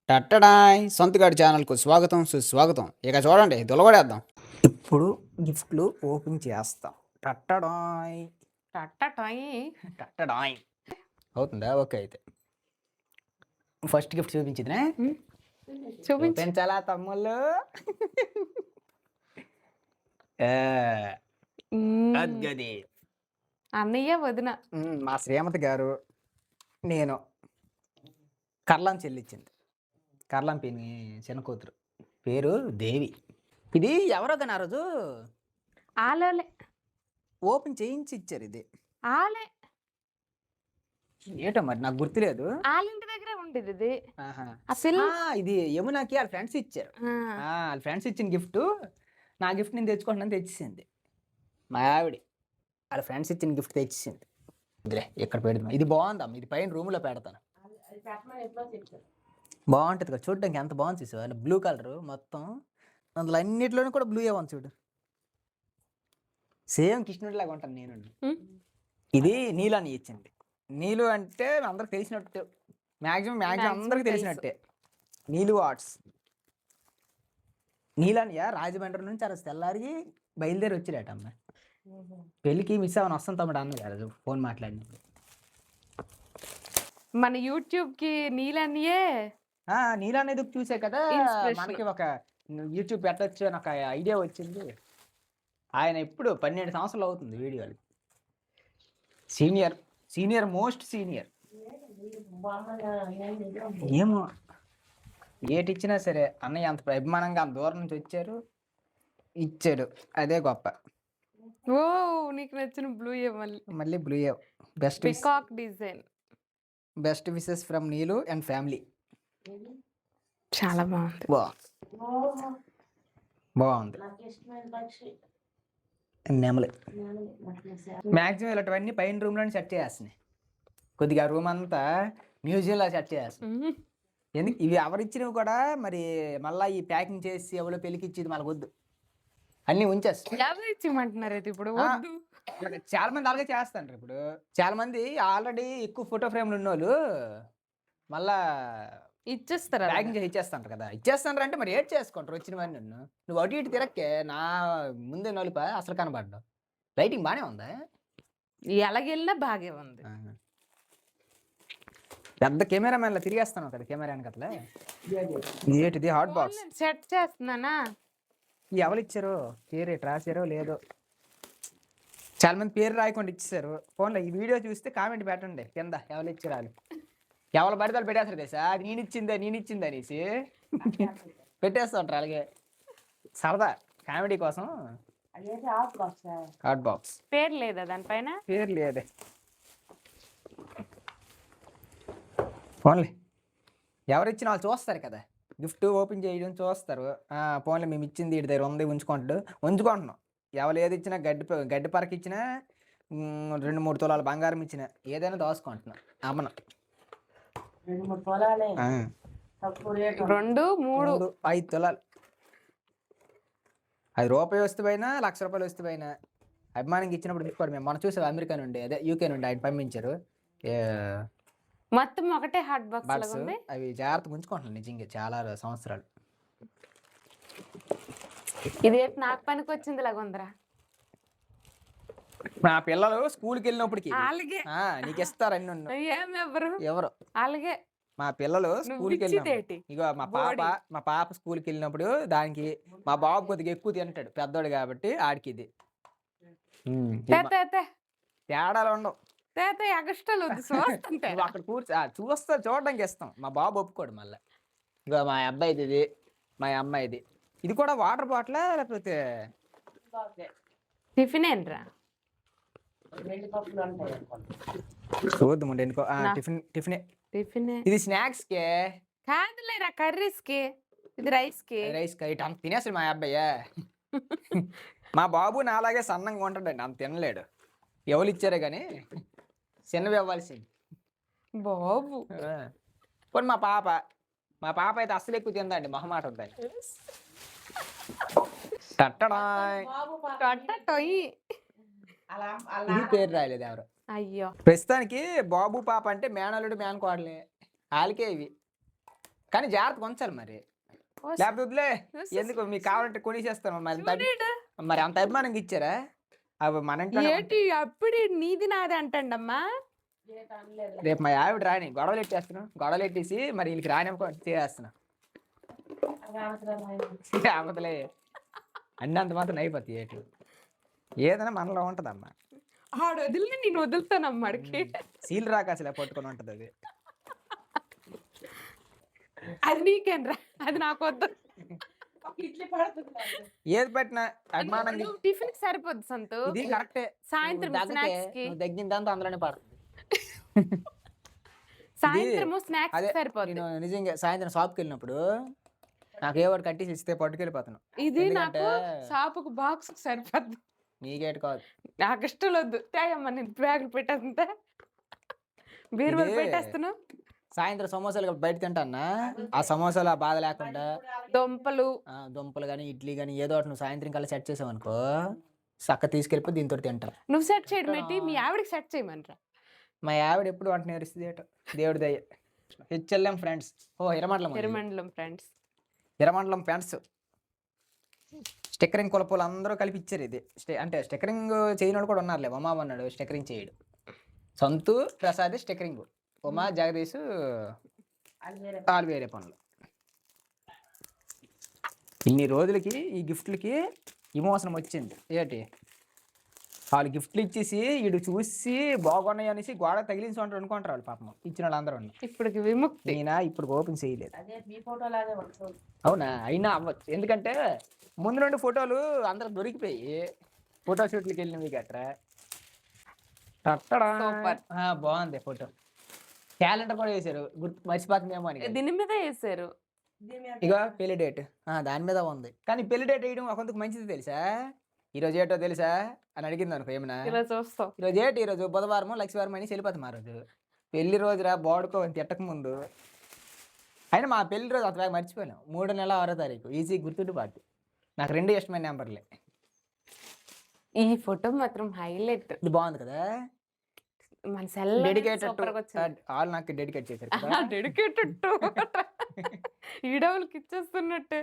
టట్టడాయ్ సొంతగాడి ఛానల్కు స్వాగతం సుస్వాగతం. ఇక చూడండి దులగడేద్దాం. ఇప్పుడు గిఫ్ట్లు ఓపెన్ చేస్తాం. టట్టడాయ్ టట్టటాయి. టట్టడాయ్ అవుతుందా? ఓకే అయితే ఫస్ట్ గిఫ్ట్ చూపించిందినే చూపించు. చూపించాలా తమ్ముళ్ళు? అద్గది అన్నయ్య వదిన. మా శ్రీమతి గారు నేను కర్లం చెల్లిచ్చింది. కర్లం పిన్ని చిన్న కూతురు పేరు దేవి. ఇది ఎవరో కానీ ఆ రోజు ఆలోలే ఓపెన్ చేయించి ఇచ్చారు. ఇది ఆలే ఏటో మరి నాకు గుర్తులేదు. ఆలింటి దగ్గరే ఉండేది ఇది. ఆహా. ఆ పిల్ల ఇది యమునాకి వాళ్ళ ఫ్రెండ్స్ ఇచ్చారు. వాళ్ళ ఫ్రెండ్స్ ఇచ్చిన గిఫ్ట్ నా గిఫ్ట్ నేను తెచ్చుకుంటున్నాను తెచ్చేసింది. మా ఆవిడ వాళ్ళ ఫ్రెండ్స్ ఇచ్చిన గిఫ్ట్ తెచ్చేసింది. ఇదిలే ఇక్కడ పెడదాం. ఇది బాగుందమ్మా. ఇది పైన రూమ్లో పెడతాను. బాగుంటుంది కదా చూడడానికి. ఎంత బాగుంది చూసావా? బ్లూ కలర్ మొత్తం. అందులో అన్నిటిలోనూ కూడా బ్లూ ఏమో చూడు. సేమ్ కృష్ణుడిలాగా ఉంటాను నేను. ఇది నీలాని ఇచ్చింది. నీలు అంటే అందరికి తెలిసినట్టు, మ్యాక్సిమం అందరికి తెలిసినట్టే. నీలు ఆర్ట్స్. నీలానియా రాజమండ్రి నుంచి ఆ రోజు తెల్లారి బయలుదేరి వచ్చిరాట అమ్మ. పెళ్ళికి మిస్ అవని వస్తాం తమ్ముడు అన్నది ఫోన్ మాట్లాడినప్పుడు. మన యూట్యూబ్ కి నీలన్నయే నీలా అనేది చూసే కదా మనకి ఒక యూట్యూబ్ పెట్టచ్చు అని ఒక ఐడియా వచ్చింది. ఆయన ఎప్పుడు 12 సంవత్సరాలు అవుతుంది వీడియోలు. Senior most senior. ఏమో ఏటి ఇచ్చినా సరే అన్నయ్య అంత అభిమానంగా అంత దూరం నుంచి వచ్చారు ఇచ్చాడు. అదే గొప్ప. ఓ నీకు నచ్చిన బ్లూ మళ్ళీ blue best peacock design. Best wishes from Neelu and family. చాలా బాగుంది. బాగుంది. నెమలి మ్యాక్సిమం ఇలాంటివన్నీ పైన రూమ్లోనే సెట్ చేస్తున్నాయి. కొద్దిగా రూమ్ అంతా మ్యూజియంలో సెట్ చేస్తున్నాయి. ఎందుకు ఇవి ఎవరిచ్చినవి కూడా మరి మళ్ళీ ఈ ప్యాకింగ్ చేసి ఎవరో పెళ్ళికి ఇచ్చేది మనకు వద్దు. అన్నీ ఉంచేమంటున్నారు ఇప్పుడు. చాలా మంది అలాగే చేస్తారు. ఇప్పుడు చాలా మంది ఆల్రెడీ ఎక్కువ ఫోటో ఫ్రేమ్లు ఉన్నోళ్ళు మళ్ళా ఇచ్చేస్తారు, ప్యాకింగ్ చేసి ఇచ్చేస్తాంటారు కదా. ఇచ్చేస్తాంటారు అంటే మరి ఏడ్ చేసుకుంటారు వచ్చినవన్నీ. నువ్వు అటు ఇటు తిరక్కే నా ముందే నలుప అసలు కనబడ్డావు. లైటింగ్ బాగానే ఉందా? ఎలాగెళ్ళినా బాగే ఉంది. పెద్ద కెమెరామెన్లో తిరిగేస్తాను కదా కెమెరా వెనకట్లే. ఏంటిది హాట్ బాక్స్ సెట్ చేస్తున్నానా? ఎవరు ఇచ్చారో పేరు రాశారో లేదో. చాలా మంది పేరు రాయకుండా ఇచ్చేసారు. ఫోన్లో ఈ వీడియో చూస్తే కామెంట్ పెట్టండి కింద ఎవరు ఇచ్చారు. వాళ్ళు ఎవరు పడితే పెట్టేస్తారు తెలుసా. అది నేను ఇచ్చింది అనేసి పెట్టేస్తా ఉంటారు. అలాగే సరదా కామెడీ కోసం. హాట్ బాక్స్ పేరు లేదా దానిపైన? పేరు లేదే. ఫోన్లే ఎవరు ఇచ్చిన వాళ్ళు చూస్తారు కదా. గిఫ్ట్ ఓపెన్ చేయడం చూస్తారు. ఫోన్లే మేము ఇచ్చింది వీడి దగ్గర ఉంది ఉంచుకుంటున్నాం. ఎవరు ఏది ఇచ్చినా గడ్డి పరక ఇచ్చినా 2-3 తులాల బంగారం ఇచ్చినా ఏదైనా దాచుకుంటున్నాం. అమ్మను 2, 3, 5 తులాలు. అది రూపాయి వస్తే పోయినా ₹1,00,000 వస్తే పోయినా అభిమానంగా ఇచ్చినప్పుడు తీసుకోండి. మేము మనం చూసాం అమెరికా నుండి అదే యూకే నుండి ఆయన పంపించారు. మొత్తం ఒకటే హాట్ బాక్స్. అవి జాగ్రత్తగా ఉంచుకుంటున్నాను నిజంగా చాలా సంవత్సరాలు. ఇది నాకు పనికి వచ్చింది లాగుందరా. నా పిల్లలు స్కూల్కి వెళ్ళినప్పటికి నీకు ఇస్తారు అన్ని. ఎవరు అలాగే మా పిల్లలు స్కూల్కి వెళ్ళినప్పుడు ఇగో మా పాప స్కూల్కి వెళ్ళినప్పుడు దానికి మా బాబు కొద్దిగా ఎక్కువ తింటాడు పెద్దోడు కాబట్టి ఆడికి ఇది తేడాలు ఉండవు. అక్కడ చూడడానికి ఇస్తాం. మా బాబు ఒప్పుకోడు. మళ్ళీ ఇగో మా అబ్బాయిది ఇది మా అమ్మాయిది. ఇది కూడా వాటర్ బాటిల్ లేకపోతే టిఫిన్ ఏంట్రా? చూద్దాం టిఫిన్. ఇది స్నాక్స్ కే కాదులేరా, కర్రీస్ కి. ఇది రైస్ కి అంత తినేసాడు మా అబ్బాయి. మా బాబు నాలాగే సన్నంగా ఉంటాడండి. అంత తినలేడు. ఎవరు ఇచ్చారే కానీ చిన్నవి ఇవ్వాల్సింది బాబు. పోనీ మా పాప అయితే అసలు ఎక్కువ తిందండి. మొహమాట ఉందని. ఇది పేరు రాయలేదు ఎవరు. అయ్యో ప్రస్తుతానికి బాబు పాప అంటే మేనల్లుడు మేనకోడలే. వాళ్ళకే ఇవి కానీ జాగ్రత్తగా ఉంచాలి మరి, లేకపోతే వదిలే. ఎందుకు మీకు కావాలంటే కొనిసేస్తాను మరి. చూడీడు. మరి అంత అభిమానంగా ఇచ్చారా? అవి మన ఇంట్లోనే ఉంటాయి. ఏటి అప్పుడు నీది నాది అంటండమ్మా. రేపు మా ఆవిడ రాని గొడవలు ఎట్టేస్తున్నాను, గొడవలు ఎట్టేసి మరి వీళ్ళకి రాని చేస్తున్నా. ఆపదలే అన్నీ అంత మాత్రం అయిపోతాయి. ఏటి ఏదైనా మనలో ఉంటదమ్మా. ఆడు వదిలి నేను వదులుతానమ్మా అడికి. సీల్ రాక అసలు పట్టుకొని ఉంటది అది. అది నీకేనరా, అది నాకు వద్దు. ఏది పెట్టినా అభిమానంగా టిఫిన్ కి సరిపోద్ది సంతు. ఇది కరెక్టే. సాయంత్రం స్నాక్స్ కి, తగ్గిన దాంతో అందులోనే పడుతుంది. సాయంత్రం స్నాక్స్ అదే సరిపోద్ది. నేను నిజంగా సాయంత్రం షాప్కి వెళ్ళినప్పుడు నాకు ఏ వాడు కట్టేసి ఇస్తే పట్టుకెళ్ళిపోతాను. ఇది నాకు షాపుకు బాక్స్ సరిపోద్ది. నీకేటి కాదు, నాకు ఇష్టం వద్దు. తేయమ్మా, నేను బ్యాగులు పెట్టేస్తుంటే బీరువాలు పెట్టేస్తాను. సాయంత్రం సమోసాలు బయట తింటానా, ఆ సమోసాలు ఆ బాధ లేకుండా దుంపలు కానీ ఇడ్లీ కానీ ఏదో ఒకటి నువ్వు సాయంత్రం కల్లా సెట్ చేసావు అనుకో, చక్క తీసుకెళ్ళిపోయి దీంతో తింటాను. నువ్వు సెట్ చేయడం ఏంటి, మీ ఆవిడకి సెట్ చేయమనరా. మా ఆవిడ ఎప్పుడు వంట నేర్స్తుంది ఏటో, దేవుడి దయ. హెచ్ఎల్ఎం ఫ్రెండ్స్. ఓ తిరుమండలం ఫ్రెండ్స్. ఇరమండలం ఫ్రెండ్స్ స్టిక్కరింగ్ కులపోలు అందరూ కలిపి ఇచ్చారు ఇది. అంటే స్టిక్కరింగ్ చేయని వాళ్ళు కూడా ఉన్నారులే. ఉమా అన్నాడు స్టిక్కరింగ్ చేయడు, సంతు ప్రసాద్ స్టిక్కరింగ్, ఉమా జగదీష్ వాళ్ళు వేరే పనులు. ఇన్ని రోజులకి ఈ గిఫ్ట్లకి ఇమోషన్ వచ్చింది. ఏంటి వాళ్ళు గిఫ్ట్లు ఇచ్చేసి వీడు చూసి బాగున్నాయి అనేసి గోడ తగిలించి ఉంటారు అనుకుంటారు వాళ్ళు. పాపం ఇచ్చిన వాళ్ళందరూ ఇప్పుడు విముక్తి. నేనా ఇప్పుడు ఓపెన్ చేయలేదు. అవునా, అయినా అవ్వచ్చు. ఎందుకంటే ముందు నుండి ఫోటోలు అందరూ దొరికిపోయి ఫోటో షూట్లకి వెళ్ళినవి గట్రా. బాగుంది ఫోటో. క్యాలెండర్ కూడా వేసారు, గుర్తు మర్చిపోతుందేమో అని. దీని మీద వేసారు. ఇక పెళ్లి డేట్ దాని మీద ఉంది. కానీ పెళ్లి డేట్ వేయడం కొంతకు మంచిది తెలుసా. ఈరోజు ఏటో తెలుసా అని అడిగింది అనుకో ఏమన్నా, చూస్తాం ఈరోజు ఏంటి, ఈరోజు బుధవారము లక్ష్మీవారం అని వెళ్ళిపోతాం. ఆ రోజు పెళ్లి రోజురా బాడుకో తిట్టక ముందు. అయినా మా పెళ్లి రోజు అతను మర్చిపోయాను. 3వ నెల 6వ తారీఖు. ఈజీ గుర్తుండి పాటు. నాకు 2 ఇష్టమైన నెంబర్లే. ఈ ఫోటో మాత్రం హైలైట్. ఇది బాగుంది కదా. మన సెల్ డెడికేటెడ్ వాళ్ళు నాకు డెడికేట్ చేశారు. డెడికేటెడ్ ఈడవులకి ఇచ్చేస్తున్నట్టు.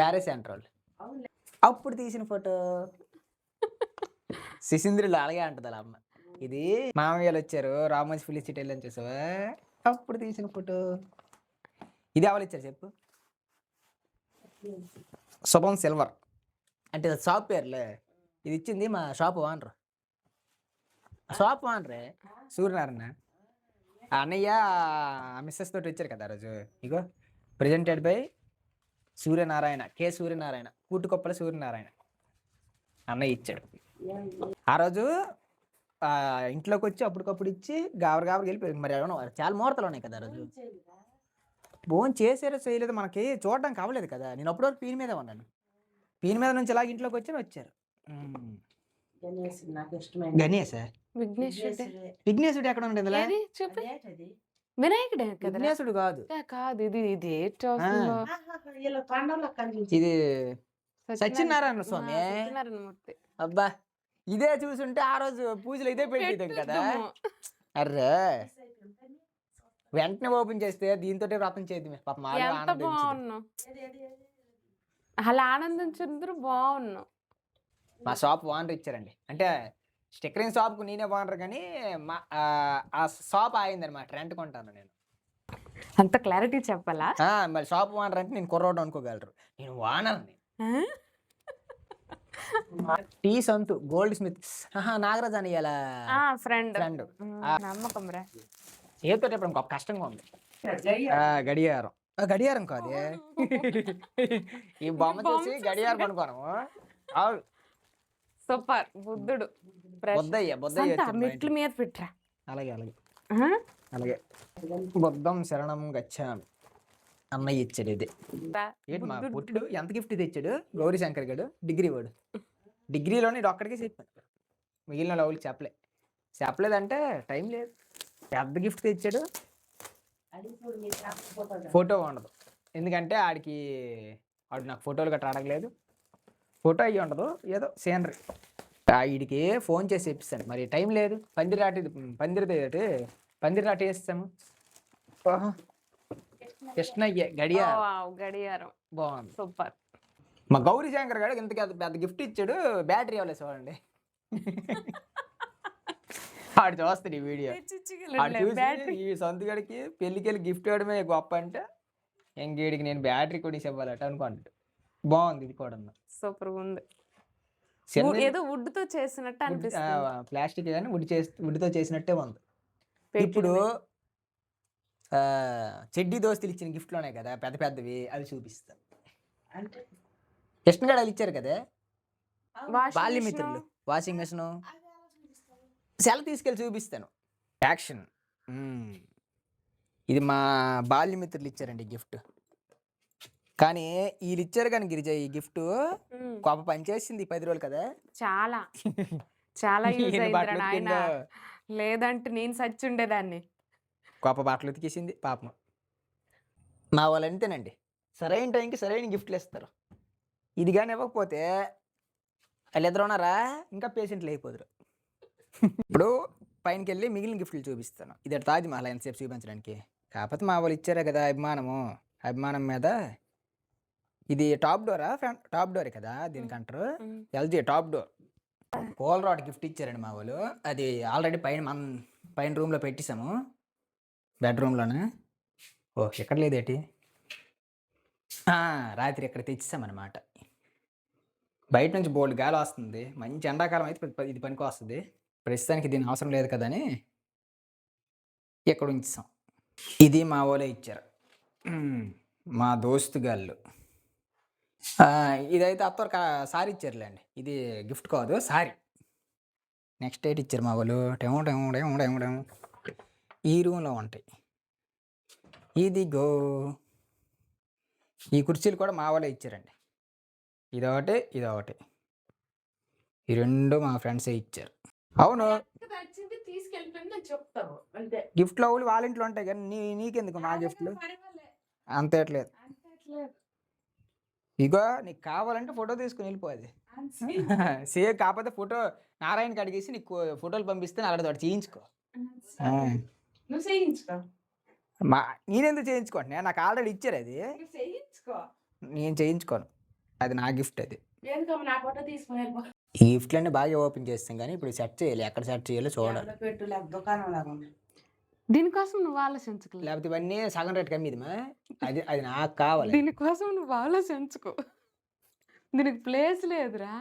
బ్యారే సెంట్రల్ అప్పుడు తీసిన ఫోటో. శిశింద్రులు అలాగే అంటది అలా అమ్మ. ఇది మామయ్యలు వచ్చారు, రామోజీ ఫిలిం సిటీ వెళ్ళని చూసావా, అప్పుడు తీసిన ఫోటో. ఇది ఎవరు ఇచ్చారు చెప్పు. శుభం సిల్వర్ అంటే షాప్ పేర్లే. ఇది ఇచ్చింది మా షాప్ ఓనర్. షాప్ ఓనరే సూర్యనారాయణ. ఆ అన్నయ్య మిస్సెస్ తోటి వచ్చారు కదా ఆ రోజు. ఇగో ప్రెజెంటెడ్ బై సూర్యనారాయణ, కే సూర్యనారాయణ, కూటుకొప్పల సూర్యనారాయణ అన్నయ్య ఇచ్చాడు. ఆ రోజు ఇంట్లోకి వచ్చి అప్పటికప్పుడు ఇచ్చి గాబరికి వెళ్ళిపోయింది. మరి ఏమన్నా చాలా ముహూర్తాలు ఉన్నాయి కదా ఆ రోజు. భోజనం చేసారో చేయలేదు మనకి చూడడానికి అవ్వలేదు కదా. నేను అప్పటివరకు పీని మీద ఉన్నాను. పీని మీద నుంచి ఇలాగ ఇంట్లోకి వచ్చారు. గణేశా, విఘ్నేశుడు ఎక్కడ ఉండేది? వినాయకుడే కదా. విఘ్నేశుడు కాదు, కాదు ఇది ఇది ఇది సత్యనారాయణ స్వామి. సత్యనారాయణమూర్తి. అబ్బా ఇదే చూసుంటే ఆ రోజు పూజలు ఇదే పెట్టేదాం కదా. అర్రే వెంటనే ఓపెన్ చేస్తే దీంతో వ్రతం చేద్దాం. పాపం ఎంత బాగున్నావు, అలా ఆనందించుందరు బాగున్నావు. మా షాప్ ఓనర్ ఇచ్చారండి. అంటే స్టిక్కరింగ్ షాప్కు నేనే ఓనర్, కానీ మా ఆ షాప్ ఆయిందనమాట. రెంట్ కొంటాను నేను. అంత క్లారిటీ చెప్పాలా? మరి షాప్ ఓనర్ అంటే నేను కుర్రోడు అనుకోగలరు, నేను ఓనర్ని. టీ సంతు గోల్డ్ స్మిత్ నాగరాజ్ అని ఫ్రెండ్ నమ్మకం రా. ఏతో ఇప్పుడు ఇంకొక కష్టంగా ఉంది. గడియారం, గడియారం కాదు ఈ బొమ్మ చూసి గడియారం అనుకోను. సూపర్. బుద్ధుడు మెట్ల మీద పెట్టరా. అలాగే అలాగే అలాగే. బుద్ధం శరణం గచ్చామి అన్నయ్య ఇచ్చాడు. ఇది ఏంటి మా పుట్టుడు ఎంత గిఫ్ట్ తెచ్చాడు. గౌరీ శంకర్ గడు డిగ్రీ వాడు. డిగ్రీలోని ఒక్కడికే చెప్పాను, మిగిలిన లవ్లకి చెప్పలేదంటే టైం లేదు. పెద్ద గిఫ్ట్ తెచ్చాడు. ఫోటో ఉండదు ఎందుకంటే ఆడికి నాకు ఫోటోలు గట్రా అడగలేదు. ఫోటో అయ్యి ఉండదు, ఏదో సీనరీ. వీడికి ఫోన్ చేసి చెప్పిస్తాను, మరి టైం లేదు. పందిరి రాటి వేస్తాము. కృష్ణయ్య గడియారం గడియారం బాగుంది. సూపర్. మా గౌరీ శంకర్ గారు ఇంతకీ అది పెద్ద గిఫ్ట్ ఇచ్చాడు, బ్యాటరీ ఇవ్వలేదు చూడండి. ఆడు చూస్తాడు ఈ వీడియో, ఆడు చూసి ఈ సొంతగడికి పెళ్ళికెళ్ళి గిఫ్ట్ ఇవ్వడమే గొప్ప అంటే ఎంగేడికి నేను బ్యాటరీ కూడా ఇవ్వాలట అనుకుంటాడు. బాగుంది ఇది కూడా. సూపర్ ఉంది. చిన్న ఏదో వుడ్ తో చేసినట్టు అనిపిస్తుంది. ప్లాస్టిక్ కానీ వుడ్తో చేసినట్టే ఉంది. ఇప్పుడు చెడ్డీ దోస్తులు ఇచ్చిన గిఫ్ట్లోనే కదా పెద్ద పెద్దవి, అవి చూపిస్తాను. అంటే కృష్ణగాడు వాళ్ళు ఇచ్చారు కదా బాల్యమిత్రులు, వాషింగ్ మిషన్, సెల తీసుకెళ్ళి చూపిస్తాను. యాక్షన్. ఇది మా బాల్యమిత్రులు ఇచ్చారండి గిఫ్ట్. కానీ వీళ్ళు ఇచ్చారు కానీ గిరిజ ఈ గిఫ్ట్ గొప్ప పనిచేసింది 10 రోజులు కదా. చాలా చాలా యూజ్ అయిందిరా నాయన, లేదంటే నేను సచ్చి ఉండేదాన్ని. గొప్ప బట్టలు ఉతికేసింది పాపం. మా వాళ్ళు అంతేనండి, సరైన టైంకి సరైన గిఫ్ట్లు ఇస్తారు. ఇది కానీ ఇవ్వకపోతే వాళ్ళిద్దరు ఉన్నారా ఇంకా పేషెంట్లు అయిపోదురు. ఇప్పుడు పైనకి వెళ్ళి మిగిలిన గిఫ్ట్లు చూపిస్తాను. ఇది తాజ్మహల్ ఎంతసేపు చూపించడానికి, కాకపోతే మా వాళ్ళు ఇచ్చారే కదా అభిమానం మీద. ఇది టాప్ డోరా టాప్ డోరే కదా దీనికి అంటారు, LG top door. Pole rod gift ఇచ్చారండి మా వాళ్ళు. అది ఆల్రెడీ పైన రూమ్లో పెట్టేసాము, బెడ్రూమ్లోనే. ఎక్కడ లేదేటి, రాత్రి ఇక్కడ తెచ్చేసామన్నమాట. బయట నుంచి బోల్డ్ గాలి వస్తుంది, మంచి ఎండాకాలం అయితే ఇది పనికి వస్తుంది. ప్రస్తుతానికి దీని అవసరం లేదు కదా అని ఇక్కడ ఉంచాం. ఇది మా వాళ్ళే ఇచ్చారు, మా దోస్తు గాళ్ళు. ఇదైతే అత్తవరకు సారీ ఇచ్చారులేండి, ఇది గిఫ్ట్ కాదు సారీ. నెక్స్ట్ డేట్ ఇచ్చారు మా వాళ్ళు. ఈ రూమ్లో ఉంటాయి. ఇదిగో ఈ కుర్చీలు కూడా మా వాళ్ళే ఇచ్చారండి. ఇదొకటి ఈ రెండు మా ఫ్రెండ్సే ఇచ్చారు. అవును, గిఫ్ట్లు అవ్వాలి వాళ్ళ ఇంట్లో ఉంటాయి కానీ నీకెందుకు మా గిఫ్ట్లు అంతేట్లేదు. ఇగో నీకు కావాలంటే ఫోటో తీసుకుని వెళ్ళిపోది. సేమ్ కాకపోతే ఫోటో నారాయణకి అడిగేసి నీకు ఫోటోలు పంపిస్తే అలాంటి వాడు చేయించుకో. నేనెందుకు చేయించుకోండి, నాకు ఆల్రెడీ ఇచ్చారు అది, నేను చేయించుకోను. అది నా గిఫ్ట్. అది ఈ గిఫ్ట్లన్నీ బాగా ఓపెన్ చేస్తాం కానీ ఇప్పుడు సెట్ చేయాలి, ఎక్కడ సెట్ చేయాలో చూడాలి. దీనికోసం నువ్వు ఆలోచించుకో, లేకపోతే ఇవన్నీ సగం రేట్ కమ్మీది. అది నాకు కావాలి. దీనికోసం నువ్వు ఆలోచించుకో, దీనికి ప్లేస్ లేదురా.